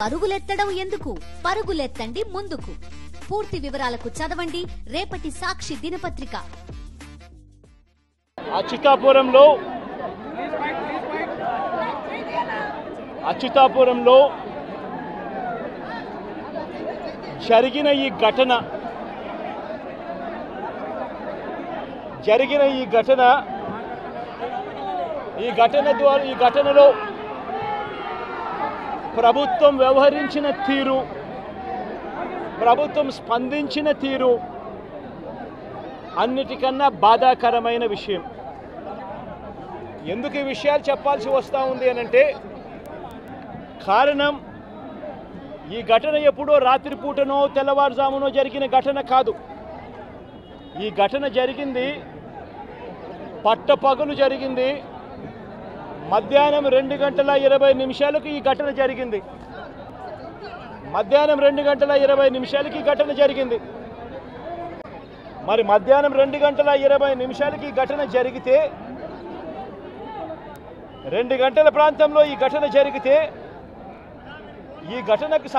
పరుగులెత్తడం ఎందుకు? పరుగులెత్తండి ముందుకు. పూర్తి వివరాలకు చదవండి రేపటి సాక్షి దినపత్రిక. అచ్యుతాపురంలో జరిగిన ఈ ఘటనలో ప్రభుత్వం వ్యవహరించిన తీరు, ప్రభుత్వం స్పందించిన తీరు అన్నిటికన్నా బాధాకరమైన విషయం. ఎందుకు ఈ విషయాలు చెప్పాల్సి వస్తూ ఉంది అనంటే, కారణం ఈ ఘటన ఎప్పుడో రాత్రిపూటనో తెల్లవారుజామునో జరిగిన ఘటన కాదు. ఈ ఘటన జరిగింది పట్టపగలు జరిగింది. మధ్యాహ్నం 2:20 ఈ ఘటన జరిగింది. మధ్యాహ్నం 2:20 ఈ ఘటన జరిగింది. మరి మధ్యాహ్నం 2:20 ఈ ఘటన జరిగితే, 2 గంటల ప్రాంతంలో ఈ ఘటన జరిగితే, ఈ ఘటనకు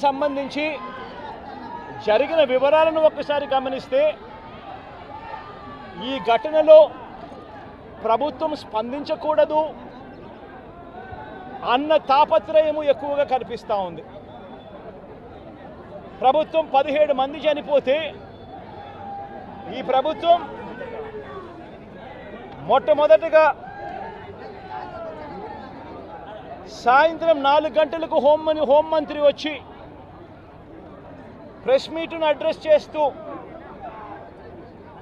సంబంధించి జరిగిన వివరాలను ఒక్కసారి గమనిస్తే, ఈ ఘటనలో ప్రభుత్వం స్పందించకూడదు అన్న తాపత్రయము ఎక్కువగా కనిపిస్తూ ఉంది. ప్రభుత్వం 17 మంది చనిపోతే, ఈ ప్రభుత్వం మొట్టమొదటగా సాయంత్రం 4 గంటలకు హోంమంత్రి వచ్చి ప్రెస్ మీట్ను అడ్రస్ చేస్తూ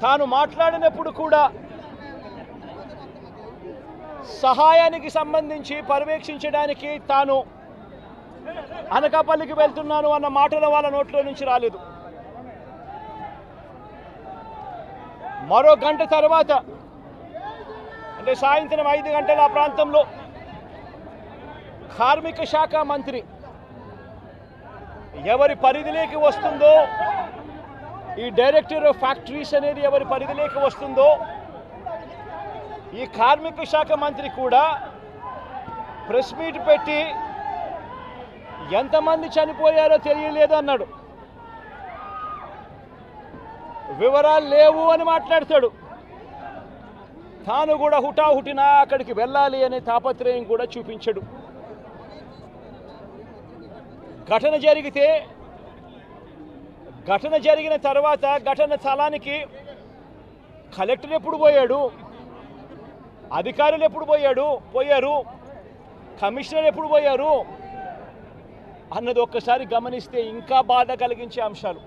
తాను మాట్లాడినప్పుడు కూడా సహాయానికి సంబంధించి పర్యవేక్షించడానికి తాను అనకాపల్లికి వెళ్తున్నాను అన్న మాటలు వాళ్ళ నోట్లో నుంచి రాలేదు. మరో గంట తర్వాత, అంటే సాయంత్రం 5 గంటల ఆ ప్రాంతంలో కార్మిక శాఖ మంత్రి ఎవరి పరిధిలోకి వస్తుందో, ఈ డైరెక్టర్ ఆఫ్ ఫ్యాక్టరీస్ అనేది ఎవరి పరిధిలోకి వస్తుందో, ఈ కార్మిక శాఖ మంత్రి కూడా ప్రెస్ మీట్ పెట్టి ఎంతమంది చనిపోయారో తెలియలేదు అన్నాడు. వివరాలు లేవు అని మాట్లాడతాడు. తాను కూడా హుటాహుటిన అక్కడికి వెళ్ళాలి అనే తాపత్రయం కూడా చూపించడు. ఘటన జరిగిన తర్వాత ఘటన స్థలానికి కలెక్టర్ ఎప్పుడు పోయాడు, అధికారులు ఎప్పుడు పోయారు, కమిషనర్ ఎప్పుడు పోయారు అన్నది ఒక్కసారి గమనిస్తే ఇంకా బాధ కలిగించే అంశాలు.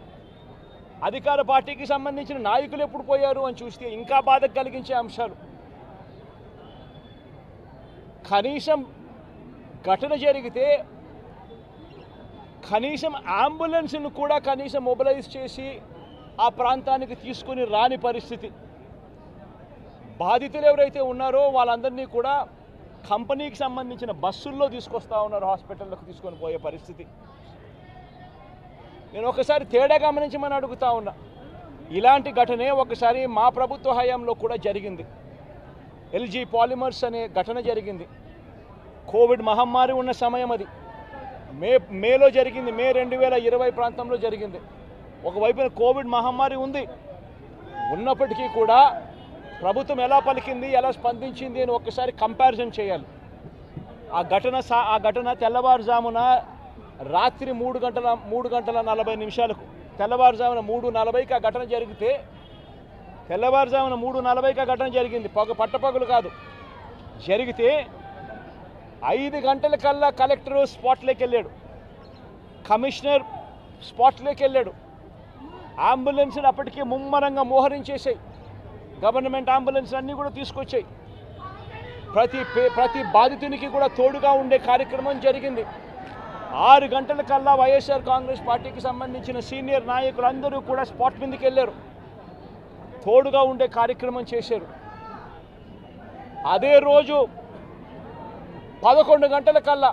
అధికార పార్టీకి సంబంధించిన నాయకులు ఎప్పుడు పోయారు అని చూస్తే ఇంకా బాధ కలిగించే అంశాలు. కనీసం ఘటన జరిగితే కనీసం అంబులెన్స్ను కూడా కనీసం మొబిలైజ్ చేసి ఆ ప్రాంతానికి తీసుకుని రాని పరిస్థితి. బాధితులు ఎవరైతే ఉన్నారో వాళ్ళందరినీ కూడా కంపెనీకి సంబంధించిన బస్సుల్లో తీసుకొస్తా ఉన్నారు, హాస్పిటల్లోకి తీసుకొని పోయే పరిస్థితి. నేను ఒకసారి తేడా గమనించమని అడుగుతా ఉన్నా. ఇలాంటి ఘటనే ఒకసారి మా ప్రభుత్వ హయాంలో కూడా జరిగింది. ఎల్జీ పాలిమర్స్ అనే ఘటన జరిగింది. కోవిడ్ మహమ్మారి ఉన్న సమయం అది. మేలో జరిగింది. మే 2020 ప్రాంతంలో జరిగింది. ఒకవైపున కోవిడ్ మహమ్మారి ఉన్నప్పటికీ కూడా ప్రభుత్వం ఎలా పలికింది, ఎలా స్పందించింది అని ఒక్కసారి కంపారిజన్ చేయాలి. ఆ ఘటన తెల్లవారుజామున రాత్రి 3:40 తెల్లవారుజామున 3:40కి ఆ ఘటన జరిగితే, తెల్లవారుజామున 3:40కి ఆ ఘటన జరిగింది. పట్టపగలు కాదు. జరిగితే 5 గంటలకల్లా కలెక్టర్ స్పాట్లోకి వెళ్ళాడు, కమిషనర్ స్పాట్లోకి వెళ్ళాడు. అంబులెన్స్లు అప్పటికే ముమ్మరంగా మోహరించేసాయి. గవర్నమెంట్ అంబులెన్స్ అన్నీ కూడా తీసుకొచ్చాయి. ప్రతి బాధితునికి కూడా తోడుగా ఉండే కార్యక్రమం జరిగింది. 6 గంటలకల్లా వైఎస్ఆర్ కాంగ్రెస్ పార్టీకి సంబంధించిన సీనియర్ నాయకులందరూ కూడా స్పాట్ మీదకి వెళ్ళారు, తోడుగా ఉండే కార్యక్రమం చేశారు. అదే రోజు 11 గంటలకల్లా,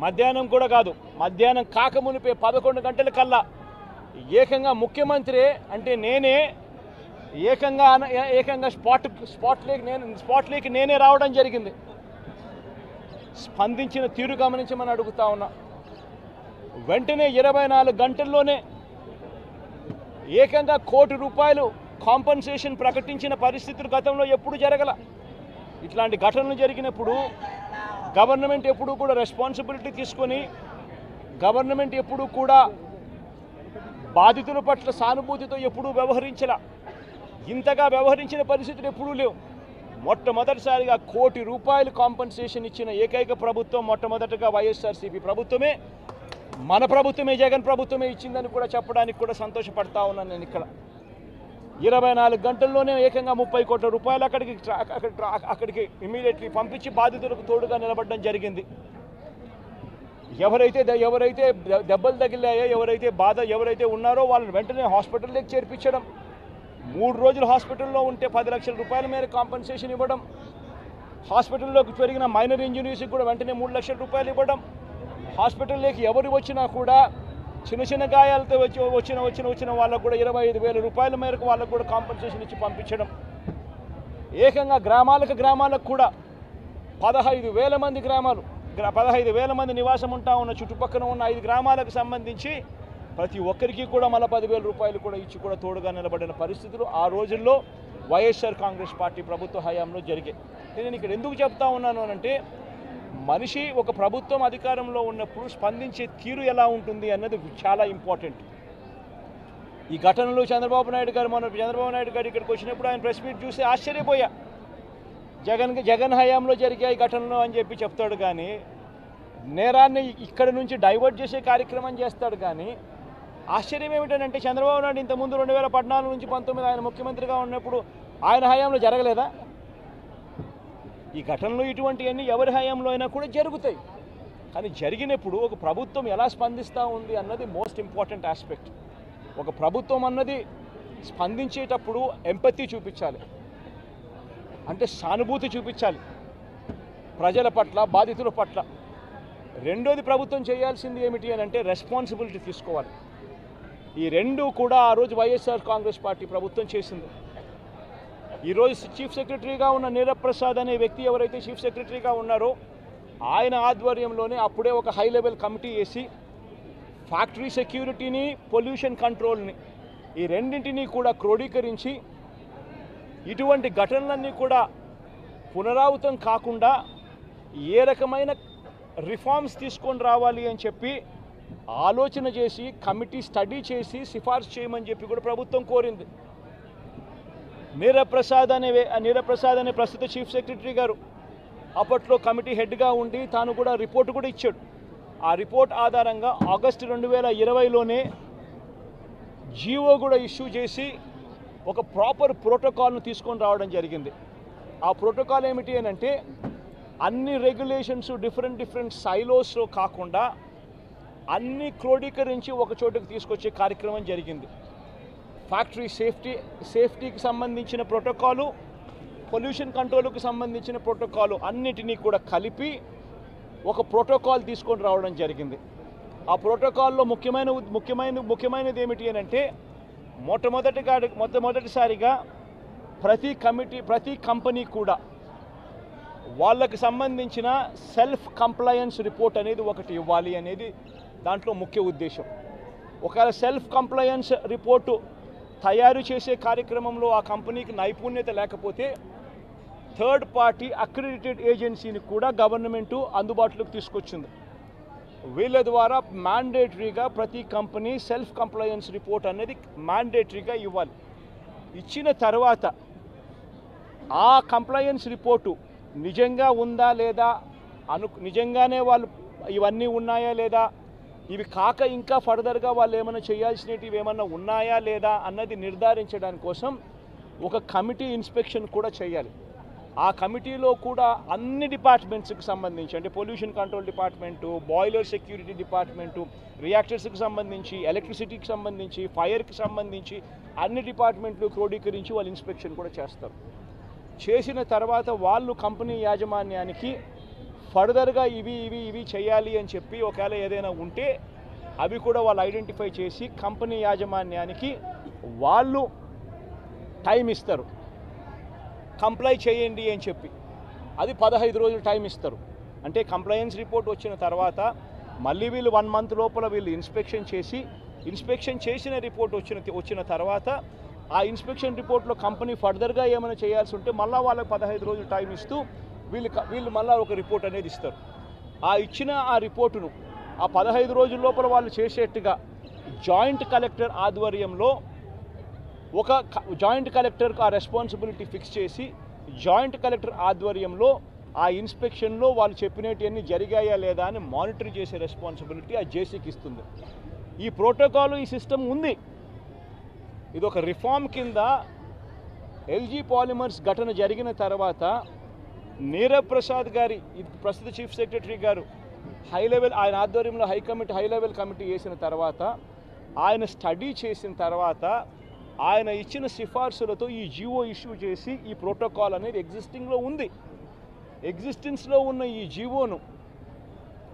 మధ్యాహ్నం కూడా కాదు, మధ్యాహ్నం కాకమునిపే 11 గంటలకల్లా ఏకంగా ముఖ్యమంత్రి అంటే నేనే ఏకంగా స్పాట్లోకి నేనే రావడం జరిగింది. స్పందించిన తీరు గమనించమని అడుగుతా ఉన్నా. వెంటనే 24 గంటల్లోనే ఏకంగా ₹1 కోటి కాంపన్సేషన్ ప్రకటించిన పరిస్థితులు గతంలో ఎప్పుడు జరగల. ఇట్లాంటి ఘటనలు జరిగినప్పుడు గవర్నమెంట్ ఎప్పుడూ కూడా రెస్పాన్సిబిలిటీ తీసుకొని గవర్నమెంట్ ఎప్పుడూ కూడా బాధితుల పట్ల సానుభూతితో ఎప్పుడూ వ్యవహరించలా. ఇంతగా వ్యవహరించిన పరిస్థితులు ఎప్పుడూ లేవు. మొట్టమొదటిసారిగా ₹1 కోటి కాంపన్సేషన్ ఇచ్చిన ఏకైక ప్రభుత్వం మొట్టమొదటగా వైఎస్ఆర్సీపీ ప్రభుత్వమే, మన ప్రభుత్వమే, జగన్ ప్రభుత్వమే ఇచ్చిందని కూడా చెప్పడానికి కూడా సంతోషపడతా ఉన్నాను నేను. ఇక్కడ 24 గంటల్లోనే ఏకంగా ₹30 కోట్ల అక్కడికి ఇమీడియట్లీ పంపించి బాధితులకు తోడుగా నిలబడడం జరిగింది. ఎవరైతే దెబ్బలు తగిలాయో, ఎవరైతే ఉన్నారో వాళ్ళని వెంటనే హాస్పిటల్లోకి చేర్పించడం, 3 రోజులు హాస్పిటల్లో ఉంటే ₹10 లక్షల మేర కాంపన్సేషన్ ఇవ్వడం, హాస్పిటల్లోకి జరిగిన మైనర్ ఇంజనీర్స్కి కూడా వెంటనే ₹3 లక్షలు ఇవ్వడం, హాస్పిటల్లోకి ఎవరు వచ్చినా కూడా చిన్న గాయాలతో వచ్చిన వాళ్ళకు కూడా ₹25,000 మేరకు వాళ్ళకు కూడా కాంపన్సేషన్ ఇచ్చి పంపించడం, ఏకంగా గ్రామాలకు కూడా 15,000 మంది 15,000 మంది నివాసం ఉంటా ఉన్న చుట్టుపక్కల ఉన్న 5 గ్రామాలకు సంబంధించి ప్రతి ఒక్కరికి కూడా మళ్ళీ ₹10,000 కూడా ఇచ్చి కూడా తోడుగా నిలబడిన పరిస్థితులు ఆ రోజుల్లో వైఎస్ఆర్ కాంగ్రెస్ పార్టీ ప్రభుత్వ హయాంలో జరిగాయి. నేను ఇక్కడ ఎందుకు చెప్తా ఉన్నాను అంటే, మనిషి ఒక ప్రభుత్వం అధికారంలో ఉన్నప్పుడు స్పందించే తీరు ఎలా ఉంటుంది అన్నది చాలా ఇంపార్టెంట్. ఈ ఘటనలు చంద్రబాబు నాయుడు గారు ఇక్కడికి వచ్చినప్పుడు ఆయన ప్రెస్ మీట్ చూసి ఆశ్చర్యపోయా. జగన్ హయాంలో జరిగాయి ఘటనలు అని చెప్పి చెప్తాడు కానీ, నేరాన్ని ఇక్కడ నుంచి డైవర్ట్ చేసే కార్యక్రమం చేస్తాడు కానీ, ఆశ్చర్యం ఏమిటంటే చంద్రబాబు నాయుడు ఇంతకుముందు 2014 నుంచి 19 ఆయన ముఖ్యమంత్రిగా ఉన్నప్పుడు ఆయన హయాంలో జరగలేదా? ఈ ఘటనలు ఇటువంటివన్నీ ఎవరి హయాంలో అయినా కూడా జరుగుతాయి. కానీ జరిగినప్పుడు ఒక ప్రభుత్వం ఎలా స్పందిస్తూ ఉంది అన్నది మోస్ట్ ఇంపార్టెంట్ ఆస్పెక్ట్. ఒక ప్రభుత్వం అన్నది స్పందించేటప్పుడు ఎంపతి చూపించాలి, అంటే సానుభూతి చూపించాలి ప్రజల పట్ల, బాధితుల పట్ల. రెండోది ప్రభుత్వం చేయాల్సింది ఏమిటి అని అంటే రెస్పాన్సిబిలిటీ తీసుకోవాలి. ఈ రెండు కూడా ఆ రోజు వైఎస్ఆర్ కాంగ్రెస్ పార్టీ ప్రభుత్వం చేసింది. ఈరోజు చీఫ్ సెక్రటరీగా ఉన్న నీరప్రసాద్ అనే వ్యక్తి ఎవరైతే చీఫ్ సెక్రటరీగా ఉన్నారో ఆయన ఆధ్వర్యంలోనే అప్పుడే ఒక హై లెవెల్ కమిటీ వేసి ఫ్యాక్టరీ సెక్యూరిటీని, పొల్యూషన్ కంట్రోల్ని, ఈ రెండింటినీ కూడా క్రోడీకరించి ఇటువంటి ఘటనలన్నీ కూడా పునరావృతం కాకుండా ఏ రకమైన రిఫార్మ్స్ తీసుకొని రావాలి అని చెప్పి ఆలోచన చేసి కమిటీ స్టడీ చేసి సిఫార్సు చేయమని చెప్పి కూడా ప్రభుత్వం కోరింది. నీరప్రసాద్ అనే ప్రస్తుత చీఫ్ సెక్రటరీ గారు అప్పట్లో కమిటీ హెడ్గా ఉండి తాను కూడా రిపోర్టు కూడా ఇచ్చాడు. ఆ రిపోర్ట్ ఆధారంగా ఆగస్టు 2020లోనే జీవో కూడా ఇష్యూ చేసి ఒక ప్రాపర్ ప్రోటోకాల్ను తీసుకొని రావడం జరిగింది. ఆ ప్రోటోకాల్ ఏమిటి అని అంటే, అన్ని రెగ్యులేషన్స్ డిఫరెంట్ సైలోస్లో కాకుండా అన్ని క్రోడీకరించి ఒక చోటుకు తీసుకొచ్చే కార్యక్రమం జరిగింది. ఫ్యాక్టరీ సేఫ్టీకి సంబంధించిన ప్రోటోకాలు, పొల్యూషన్ కంట్రోల్కి సంబంధించిన ప్రోటోకాలు అన్నిటినీ కూడా కలిపి ఒక ప్రోటోకాల్ తీసుకొని రావడం జరిగింది. ఆ ప్రోటోకాల్లో ముఖ్యమైనది ఏమిటి అని అంటే, మొట్టమొదటిసారిగా ప్రతి కంపెనీ కూడా వాళ్ళకి సంబంధించిన సెల్ఫ్ కంప్లయన్స్ రిపోర్ట్ అనేది ఒకటి ఇవ్వాలి అనేది దాంట్లో ముఖ్య ఉద్దేశం. ఒకవేళ సెల్ఫ్ కంప్లయన్స్ రిపోర్టు తయారు చేసే కార్యక్రమంలో ఆ కంపెనీకి నైపుణ్యత లేకపోతే థర్డ్ పార్టీ అక్రిడిటెడ్ ఏజెన్సీని కూడా గవర్నమెంటు అందుబాటులోకి తీసుకొచ్చింది. వీళ్ళ ద్వారా మ్యాండేటరీగా ప్రతి కంపెనీ సెల్ఫ్ కంప్లయన్స్ రిపోర్ట్ అనేది మ్యాండేటరీగా ఇవ్వాలి. ఇచ్చిన తర్వాత ఆ కంప్లయన్స్ రిపోర్టు నిజంగా ఉందా లేదా, నిజంగానే వాళ్ళు ఇవన్నీ ఉన్నాయా లేదా, ఇవి కాక ఇంకా ఫర్దర్గా వాళ్ళు ఏమైనా చేయాల్సినవి ఏమన్నా ఉన్నాయా లేదా అన్నది నిర్ధారించడానికి కోసం ఒక కమిటీ ఇన్స్పెక్షన్ కూడా చేయాలి. ఆ కమిటీలో కూడా అన్ని డిపార్ట్మెంట్స్కి సంబంధించి, అంటే pollution control department, boiler security department, రియాక్టర్స్కి సంబంధించి, ఎలక్ట్రిసిటీకి సంబంధించి, ఫైర్కి సంబంధించి అన్ని డిపార్ట్మెంట్లు క్రోడీకరించి వాళ్ళు ఇన్స్పెక్షన్ కూడా చేస్తారు. చేసిన తర్వాత వాళ్ళు కంపెనీ యాజమాన్యానికి ఫర్దర్గా ఇవి చేయాలి అని చెప్పి ఒకవేళ ఏదైనా ఉంటే అవి కూడా వాళ్ళు ఐడెంటిఫై చేసి కంపెనీ యాజమాన్యానికి వాళ్ళు టైం ఇస్తారు, కంప్లై చేయండి అని చెప్పి. అది 15 రోజులు టైం ఇస్తారు. అంటే కంప్లయన్స్ రిపోర్ట్ వచ్చిన తర్వాత మళ్ళీ వీళ్ళు 1 మంత్ లోపల వీళ్ళు ఇన్స్పెక్షన్ చేసిన రిపోర్ట్ వచ్చిన తర్వాత ఆ ఇన్స్పెక్షన్ రిపోర్ట్లో కంపెనీ ఫర్దర్గా ఏమైనా చేయాల్సి ఉంటే మళ్ళీ వాళ్ళకి 15 రోజులు టైం ఇస్తూ వీళ్ళు మళ్ళీ ఒక రిపోర్ట్ అనేది ఇస్తారు. ఆ రిపోర్టును ఆ 15 రోజుల లోపల వాళ్ళు చేసేట్టుగా జాయింట్ కలెక్టర్ ఆధ్వర్యంలో ఒక జాయింట్ కలెక్టర్కు ఆ రెస్పాన్సిబిలిటీ ఫిక్స్ చేసి జాయింట్ కలెక్టర్ ఆధ్వర్యంలో ఆ ఇన్స్పెక్షన్లో వాళ్ళు చెప్పినవన్నీ జరిగాయా లేదా అని మానిటర్ చేసే రెస్పాన్సిబిలిటీ ఆ జేసీకి ఇస్తుంది. ఈ ప్రోటోకాల్ ఈ సిస్టమ్ ఉంది. ఇది ఒక రిఫార్మ్ కింద ఎల్జీ పాలిమర్స్ ఘటన జరిగిన తర్వాత నీరబ్ ప్రసాద్ గారి ప్రస్తుత చీఫ్ సెక్రటరీ గారు ఆయన ఆధ్వర్యంలో హై లెవెల్ కమిటీ వేసిన తర్వాత ఆయన స్టడీ చేసిన తర్వాత ఆయన ఇచ్చిన సిఫార్సులతో ఈ జీవో ఇష్యూ చేసి ఈ ప్రోటోకాల్ అనేది ఎగ్జిస్టెన్స్లో ఉన్న ఈ జీవోను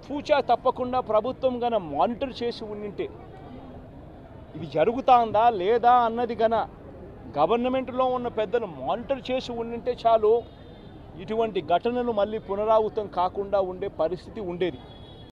పూచా తప్పకుండా ప్రభుత్వం గన మానిటర్ చేసి ఉండింటే ఇది జరుగుతుందా లేదా అన్నది గన గవర్నమెంట్లో ఉన్న పెద్దలు మానిటర్ చేసి ఉండింటే చాలు ఇటువంటి ఘటనలు మళ్ళీ పునరావృతం కాకుండా ఉండే పరిస్థితి ఉండేది.